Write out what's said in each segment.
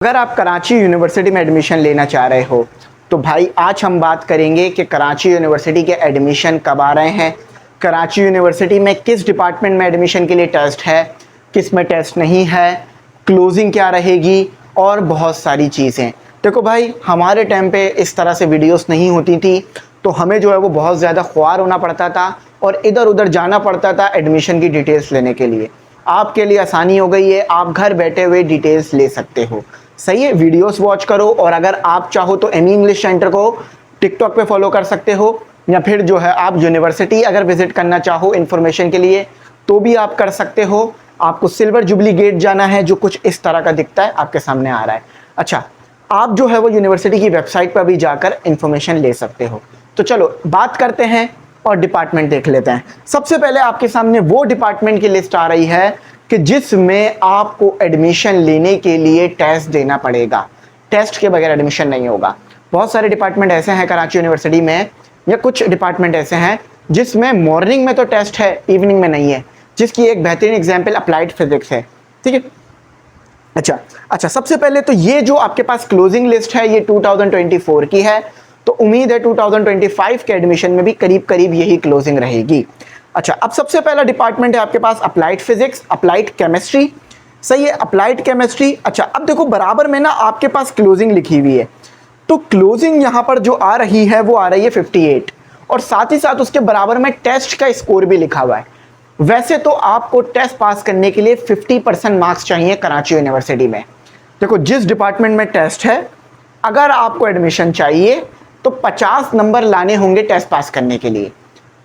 अगर आप कराची यूनिवर्सिटी में एडमिशन लेना चाह रहे हो तो भाई आज हम बात करेंगे कि कराची यूनिवर्सिटी के एडमिशन कब आ रहे हैं, कराची यूनिवर्सिटी में किस डिपार्टमेंट में एडमिशन के लिए टेस्ट है, किस में टेस्ट नहीं है, क्लोजिंग क्या रहेगी और बहुत सारी चीज़ें। देखो भाई, हमारे टाइम पे इस तरह से वीडियोस नहीं होती थी तो हमें जो है वो बहुत ज़्यादा ख्वार होना पड़ता था और इधर उधर जाना पड़ता था एडमिशन की डिटेल्स लेने के लिए। आपके लिए आसानी हो गई है, आप घर बैठे हुए डिटेल्स ले सकते हो। सही है, वीडियोस वॉच करो और अगर आप चाहो तो एमी इंग्लिश सेंटर को टिकटॉक पे फॉलो कर सकते हो या फिर जो है आप यूनिवर्सिटी अगर विजिट करना चाहो इन्फॉर्मेशन के लिए तो भी आप कर सकते हो। आपको सिल्वर जुबली गेट जाना है जो कुछ इस तरह का दिखता है, आपके सामने आ रहा है। अच्छा, आप जो है वो यूनिवर्सिटी की वेबसाइट पर भी जाकर इंफॉर्मेशन ले सकते हो। तो चलो बात करते हैं और डिपार्टमेंट देख लेते हैं। सबसे पहले आपके सामने वो डिपार्टमेंट की लिस्ट आ रही है कि जिसमें आपको एडमिशन लेने के लिए टेस्ट देना पड़ेगा। टेस्ट के बगैर एडमिशन नहीं होगा। बहुत सारे डिपार्टमेंट ऐसे हैं कराची यूनिवर्सिटी में, या कुछ डिपार्टमेंट ऐसे हैं जिसमें मॉर्निंग में तो टेस्ट है, इवनिंग में नहीं है, जिसकी एक बेहतरीन एग्जाम्पल अप्लाइड फिजिक्स है। ठीक है, अच्छा, सबसे पहले तो ये जो आपके पास क्लोजिंग लिस्ट है ये 2024 की है, तो उम्मीद है 2025 के एडमिशन में भी करीब करीब यही क्लोजिंग रहेगी। अच्छा, अब सबसे पहला डिपार्टमेंट है आपके पास अप्लाइड फिजिक्स, अप्लाइड केमिस्ट्री। सही है, अप्लाइड केमिस्ट्री। अच्छा, अब देखो बराबर में ना आपके पास क्लोजिंग लिखी हुई है, तो क्लोजिंग यहाँ पर जो आ रही है वो आ रही है 58 और साथ ही साथ उसके बराबर में टेस्ट का स्कोर भी लिखा हुआ है। वैसे तो आपको टेस्ट पास करने के लिए 50% मार्क्स चाहिए कराची यूनिवर्सिटी में। देखो, जिस डिपार्टमेंट में टेस्ट है अगर आपको एडमिशन चाहिए तो 50 नंबर लाने होंगे टेस्ट पास करने के लिए।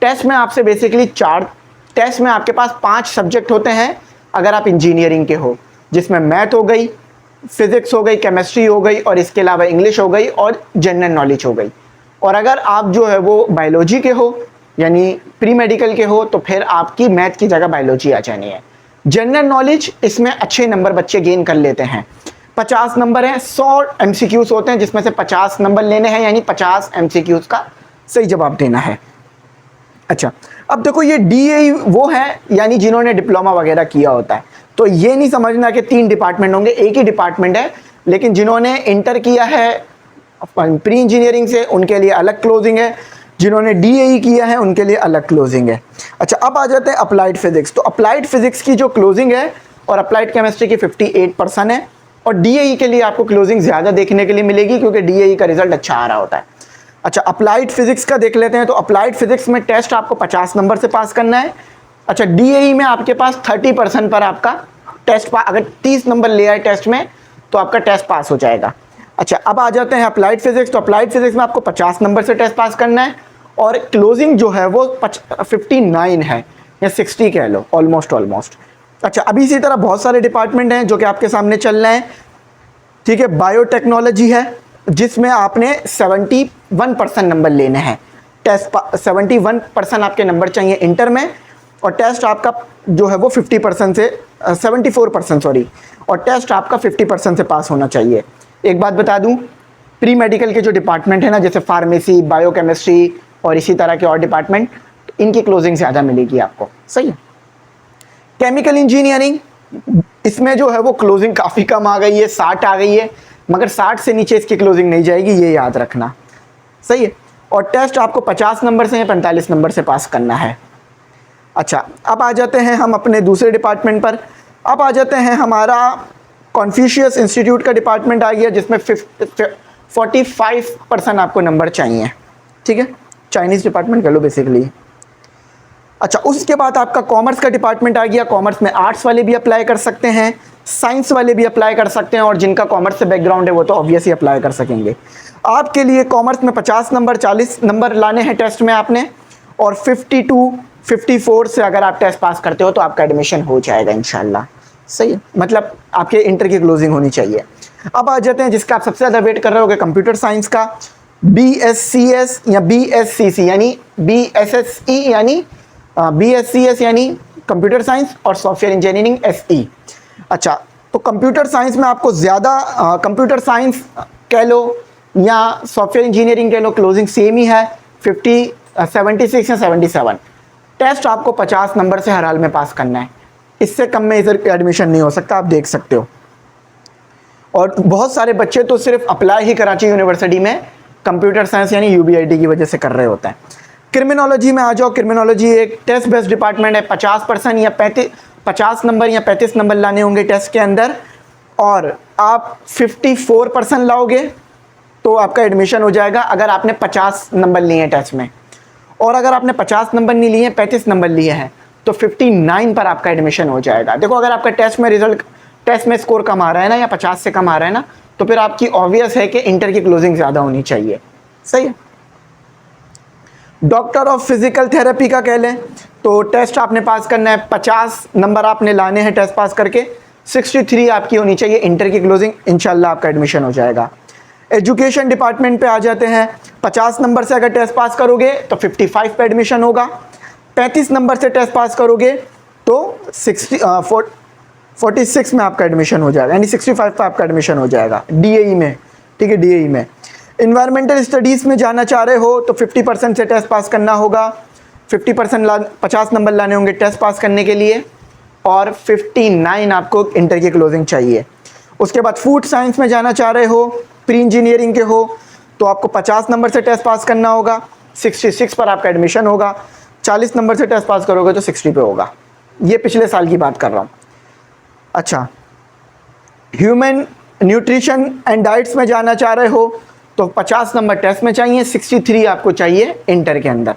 टेस्ट में आपसे बेसिकली टेस्ट में आपके पास 5 सब्जेक्ट होते हैं अगर आप इंजीनियरिंग के हो, जिसमें मैथ हो गई, फिजिक्स हो गई, केमिस्ट्री हो गई और इसके अलावा इंग्लिश हो गई और जनरल नॉलेज हो गई। और अगर आप जो है वो बायोलॉजी के हो यानी प्री मेडिकल के हो तो फिर आपकी मैथ की जगह बायोलॉजी आ जानी है। जनरल नॉलेज, इसमें अच्छे नंबर बच्चे गेन कर लेते हैं। 50 नंबर हैं, 100 MCQs होते हैं जिसमें से 50 नंबर लेने हैं, यानी 50 MCQs का सही जवाब देना है। अच्छा, अब देखो ये DAE वो है यानी जिन्होंने डिप्लोमा वगैरह किया होता है, तो ये नहीं समझना कि 3 डिपार्टमेंट होंगे, एक ही डिपार्टमेंट है। लेकिन जिन्होंने इंटर किया है प्री इंजीनियरिंग से उनके लिए अलग क्लोजिंग है, जिन्होंने DAE किया है उनके लिए अलग क्लोजिंग है। अच्छा, अब आ जाते हैं अप्लाइड फिजिक्स। तो अप्लाइड फिजिक्स की जो क्लोजिंग है और अप्लाइड केमिस्ट्री की 58% है और DAE के लिए आपको क्लोजिंग ज़्यादा देखने के लिए मिलेगी क्योंकि DAE का रिजल्ट अच्छा आ रहा होता है। अच्छा, अप्लाइड फिजिक्स का देख लेते हैं। तो अप्लाइड फिजिक्स में टेस्ट आपको 50 नंबर से पास करना है। अच्छा, DAE में आपके पास 30% पर आपका टेस्ट अगर 30 नंबर ले आए टेस्ट में तो आपका टेस्ट पास हो जाएगा। अच्छा, अब आ जाते हैं अप्लाइड फिजिक्स। तो अप्लाइड फिजिक्स में आपको 50 नंबर से टेस्ट पास करना है और क्लोजिंग जो है वो 59 है या 60 कह लो, ऑलमोस्ट। अच्छा, अभी इसी तरह बहुत सारे डिपार्टमेंट हैं जो कि आपके सामने चल रहे हैं। ठीक है, बायोटेक्नोलॉजी है जिसमें आपने 71% नंबर लेने हैं। टेस्ट 71% आपके नंबर चाहिए इंटर में और टेस्ट आपका जो है वो 50% से 74% सॉरी, और टेस्ट आपका 50% से पास होना चाहिए। एक बात बता दूं, प्री मेडिकल के जो डिपार्टमेंट है ना, जैसे फार्मेसी, बायोकेमिस्ट्री और इसी तरह के और डिपार्टमेंट, इनकी क्लोजिंग ज़्यादा मिलेगी आपको। सही है। केमिकल इंजीनियरिंग, इसमें जो है वो क्लोजिंग काफ़ी कम आ गई है, 60 आ गई है, मगर 60 से नीचे इसकी क्लोजिंग नहीं जाएगी, ये याद रखना। सही है, और टेस्ट आपको 50 नंबर से या 45 नंबर से पास करना है। अच्छा, अब आ जाते हैं हम अपने दूसरे डिपार्टमेंट पर। अब आ जाते हैं हमारा कॉन्फ्यूशियस इंस्टीट्यूट का डिपार्टमेंट आ गया जिसमें 45% आपको नंबर चाहिए। ठीक है, चाइनीज़ डिपार्टमेंट कर लो बेसिकली। अच्छा, उसके बाद आपका कॉमर्स का डिपार्टमेंट आ गया। कॉमर्स में आर्ट्स वाले भी अप्लाई कर सकते हैं, साइंस वाले भी अप्लाई कर सकते हैं और जिनका कॉमर्स से बैकग्राउंड है वो तो ऑब्वियसली अप्लाई कर सकेंगे। आपके लिए कॉमर्स में 50 नंबर 40 नंबर लाने हैं टेस्ट में आपने, और 52 54 से अगर आप टेस्ट पास करते हो तो आपका एडमिशन हो जाएगा इंशाल्लाह। सही है, मतलब आपके इंटर की क्लोजिंग होनी चाहिए। अब आ जाते हैं जिसका आप सबसे ज़्यादा वेट कर रहे होगे, कंप्यूटर साइंस का BSCS या BSCC यानी BSSE यानी BSCS यानी कंप्यूटर साइंस और सॉफ्टवेयर इंजीनियरिंग SE। अच्छा, तो कंप्यूटर साइंस में आपको ज़्यादा कंप्यूटर साइंस कह लो या सॉफ्टवेयर इंजीनियरिंग कह लो, क्लोजिंग सेम ही है 76 या 77। टेस्ट आपको 50 नंबर से हर हाल में पास करना है, इससे कम में इधर एडमिशन नहीं हो सकता, आप देख सकते हो। और बहुत सारे बच्चे तो सिर्फ अप्लाई ही कराची यूनिवर्सिटी में कंप्यूटर साइंस यानी यूबीआईटी की वजह से कर रहे होते हैं। क्रिमिनोलॉजी में आ जाओ। क्रिमिनोलॉजी एक टेस्ट बेस्ड डिपार्टमेंट है। 50% या 50 नंबर या 35 नंबर लाने होंगे टेस्ट के अंदर, और आप 54% लाओगे तो आपका एडमिशन हो जाएगा अगर आपने 50 नंबर लिए हैं टेस्ट में। और अगर आपने 50 नंबर नहीं लिए, 35 नंबर लिए हैं, तो 59 पर आपका एडमिशन हो जाएगा। देखो, अगर आपका टेस्ट में स्कोर कम आ रहा है ना, या 50 से कम आ रहा है ना, तो फिर आपकी ऑब्वियस है कि इंटर की क्लोजिंग ज़्यादा होनी चाहिए। सही है। डॉक्टर ऑफ फिजिकल थेरेपी का कह लें तो टेस्ट आपने पास करना है, 50 नंबर आपने लाने हैं टेस्ट पास करके, 63 आपकी होनी चाहिए इंटर की क्लोजिंग, इंशाल्लाह आपका एडमिशन हो जाएगा। एजुकेशन डिपार्टमेंट पे आ जाते हैं। 50 नंबर से अगर टेस्ट पास करोगे तो 55 पे एडमिशन होगा। 35 नंबर से टेस्ट पास करोगे तो 46 में आपका एडमिशन हो जाएगा, यानी 65 पे आपका एडमिशन हो जाएगा डीएई में। ठीक है, डीएई में। इन्वायरमेंटल स्टडीज़ में जाना चाह रहे हो तो 50% से टेस्ट पास करना होगा। 50 नंबर लाने होंगे टेस्ट पास करने के लिए, और 59 आपको इंटर की क्लोजिंग चाहिए। उसके बाद फूड साइंस में जाना चाह रहे हो, प्री इंजीनियरिंग के हो, तो आपको 50 नंबर से टेस्ट पास करना होगा, 66 पर आपका एडमिशन होगा। 40 नंबर से टेस्ट पास करोगे तो 60 पे होगा। ये पिछले साल की बात कर रहा हूँ। अच्छा, ह्यूमन न्यूट्रिशन एंड डाइट्स में जाना चाह रहे हो तो 50 नंबर टेस्ट में चाहिए, 63 आपको चाहिए इंटर के अंदर।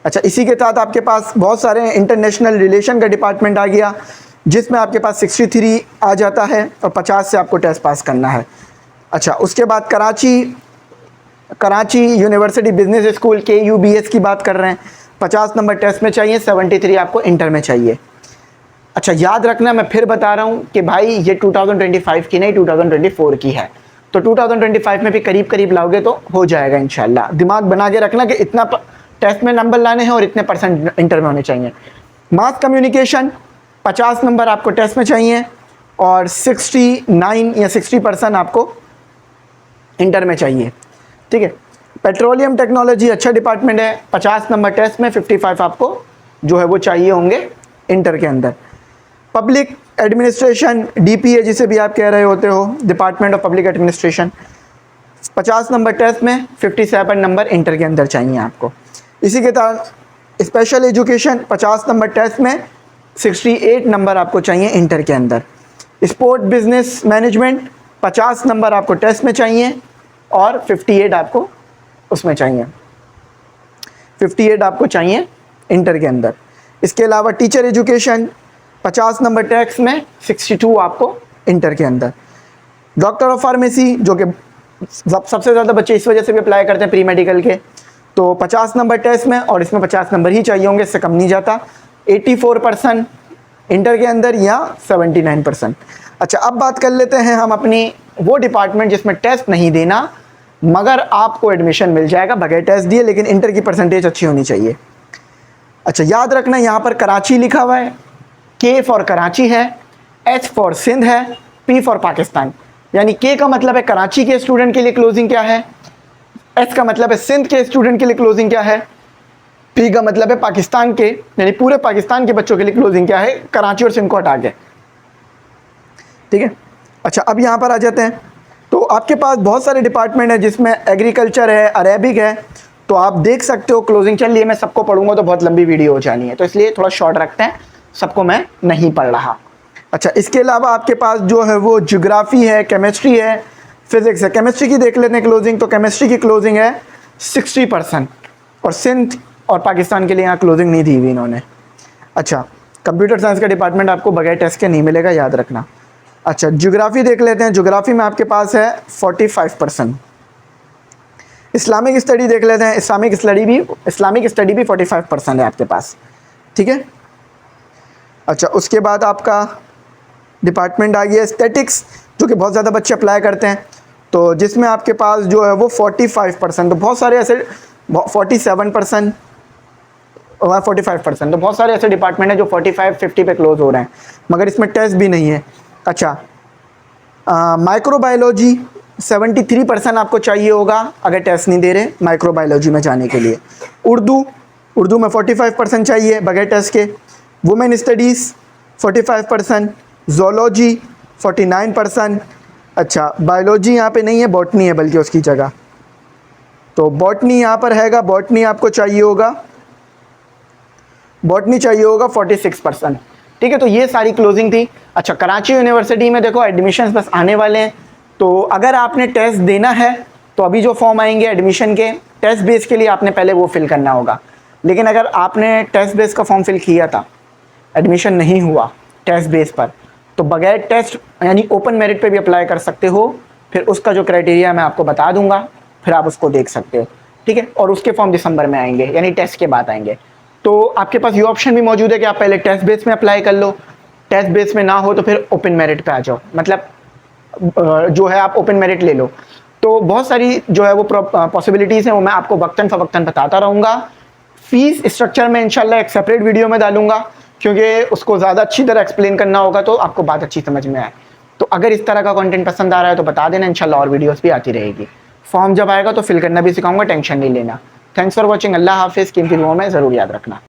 अच्छा, इसी के साथ आपके पास बहुत सारे इंटरनेशनल रिलेशन का डिपार्टमेंट आ गया, जिसमें आपके पास 63 आ जाता है और 50 से आपको टेस्ट पास करना है। अच्छा, उसके बाद Karachi university business school KUBS की बात कर रहे हैं। 50 नंबर टेस्ट में चाहिए, 73 आपको इंटर में चाहिए। अच्छा, याद रखना, मैं फिर बता रहा हूँ कि भाई ये 2025 की नहीं, 2024 की है, तो 2025 में भी करीब करीब लाओगे तो हो जाएगा इंशाल्लाह। दिमाग बना के रखना कि इतना टेस्ट में नंबर लाने हैं और इतने % इंटर में होने चाहिए। मास कम्युनिकेशन 50 नंबर आपको टेस्ट में चाहिए और 69 या 60% आपको इंटर में चाहिए। ठीक है। पेट्रोलियम टेक्नोलॉजी अच्छा डिपार्टमेंट है, 50 नंबर टेस्ट में, 55 आपको जो है वो चाहिए होंगे इंटर के अंदर। पब्लिक एडमिनिस्ट्रेशन DPA जिसे भी आप कह रहे होते हो, डिपार्टमेंट ऑफ पब्लिक एडमिनिस्ट्रेशन, 50 नंबर टेस्ट में, 57 नंबर इंटर के अंदर चाहिए आपको। इसी के साथ स्पेशल एजुकेशन 50 नंबर टेस्ट में, 68 नंबर आपको चाहिए इंटर के अंदर। स्पोर्ट बिजनेस मैनेजमेंट 50 नंबर आपको टेस्ट में चाहिए और 58 आपको उसमें चाहिए, 58 आपको चाहिए इंटर के अंदर। इसके अलावा टीचर एजुकेशन 50 नंबर टेस्ट में, 62 आपको इंटर के अंदर। डॉक्टर ऑफ फार्मेसी, जो कि सबसे ज़्यादा बच्चे इस वजह से भी अप्लाई करते हैं प्री मेडिकल के, तो 50 नंबर टेस्ट में और इसमें 50 नंबर ही चाहिए होंगे, इससे कम नहीं जाता। 84% इंटर के अंदर या 79%। अच्छा, अब बात कर लेते हैं हम अपनी वो डिपार्टमेंट जिसमें टेस्ट नहीं देना मगर आपको एडमिशन मिल जाएगा बगैर टेस्ट दिए, लेकिन इंटर की परसेंटेज अच्छी होनी चाहिए। अच्छा, याद रखना, यहाँ पर कराची लिखा हुआ है, K फॉर कराची है, H फॉर सिंध है, P फॉर पाकिस्तान। यानी K का मतलब है कराची के स्टूडेंट के लिए क्लोजिंग क्या है, H का मतलब है सिंध के स्टूडेंट के लिए क्लोजिंग क्या है, P का मतलब है पाकिस्तान के यानी पूरे पाकिस्तान के बच्चों के लिए क्लोजिंग क्या है, कराची और सिंध को हटा के। ठीक है। अच्छा, अब यहाँ पर आ जाते हैं, तो आपके पास बहुत सारे डिपार्टमेंट है जिसमें एग्रीकल्चर है, अरेबिक है, तो आप देख सकते हो क्लोजिंग चल रही है। मैं सबको पढ़ूंगा तो बहुत लंबी वीडियो हो जानी है, तो इसलिए थोड़ा शॉर्ट रखते हैं, सबको मैं नहीं पढ़ रहा। अच्छा, इसके अलावा आपके पास जो है वो ज्योग्राफी है, केमिस्ट्री है, फिजिक्स है। केमिस्ट्री की देख लेते हैं क्लोजिंग, तो केमिस्ट्री की क्लोजिंग है 60% और सिंध और पाकिस्तान के लिए यहाँ क्लोजिंग नहीं दी हुई इन्होंने। अच्छा, कंप्यूटर साइंस का डिपार्टमेंट आपको बगैर टेस्ट के नहीं मिलेगा, याद रखना। अच्छा, ज्योग्राफी देख लेते हैं, ज्योग्राफी में आपके पास है 45%। इस्लामिक स्टडी देख लेते हैं, इस्लामिक स्टडी भी 45% है आपके पास। ठीक है। अच्छा, उसके बाद आपका डिपार्टमेंट आ गया स्टैटिक्स, जो कि बहुत ज़्यादा बच्चे अप्लाई करते हैं, तो जिसमें आपके पास जो है वो 45%, तो बहुत सारे ऐसे 47% और 45%, तो बहुत सारे ऐसे डिपार्टमेंट हैं जो 45-50 पे क्लोज हो रहे हैं, मगर इसमें टेस्ट भी नहीं है। अच्छा, माइक्रोबायोलॉजी 73% आपको चाहिए होगा अगर टेस्ट नहीं दे रहे माइक्रोबायोलॉजी में जाने के लिए। उर्दू में 45% चाहिए बगैर टेस्ट के। वुमेन स्टडीज़ 45%, ज़ूलॉजी 49%, अच्छा, बायोलॉजी यहाँ पे नहीं है, बॉटनी है बल्कि उसकी जगह। तो बॉटनी यहाँ पर हैगा, बॉटनी आपको चाहिए होगा, बॉटनी चाहिए होगा 46%। ठीक है, तो ये सारी क्लोजिंग थी। अच्छा, कराची यूनिवर्सिटी में देखो एडमिशन्स बस आने वाले हैं, तो अगर आपने टेस्ट देना है तो अभी जो फॉर्म आएंगे एडमिशन के टेस्ट बेस के लिए आपने पहले वो फिल करना होगा। लेकिन अगर आपने टेस्ट बेस का फॉर्म फिल किया था, एडमिशन नहीं हुआ टेस्ट बेस पर, तो बगैर टेस्ट यानी ओपन मेरिट पे भी अप्लाई कर सकते हो। फिर उसका जो क्राइटेरिया मैं आपको बता दूंगा, फिर आप उसको देख सकते हो। ठीक है, और उसके फॉर्म दिसंबर में आएंगे यानी टेस्ट के बाद आएंगे। तो आपके पास ये ऑप्शन भी मौजूद है कि आप पहले टेस्ट बेस में अप्लाई कर लो, टेस्ट बेस में ना हो तो फिर ओपन मेरिट पे आ जाओ, मतलब जो है आप ओपन मेरिट ले लो। तो बहुत सारी जो है वो पॉसिबिलिटीज़ हैं, वो मैं आपको वक्तन फ़वक्तन बताता रहूँगा। फीस स्ट्रक्चर में इंशाल्लाह एक सेपरेट वीडियो में डालूंगा, क्योंकि उसको ज़्यादा अच्छी तरह एक्सप्लेन करना होगा तो आपको बात अच्छी समझ में आए। तो अगर इस तरह का कंटेंट पसंद आ रहा है तो बता देना, इंशाल्लाह और वीडियोस भी आती रहेगी। फॉर्म जब आएगा तो फिल करना भी सिखाऊंगा, टेंशन नहीं लेना। थैंक्स फॉर वॉचिंग, अल्लाह हाफिज़। कीमती दुआओं में ज़रूर याद रखना।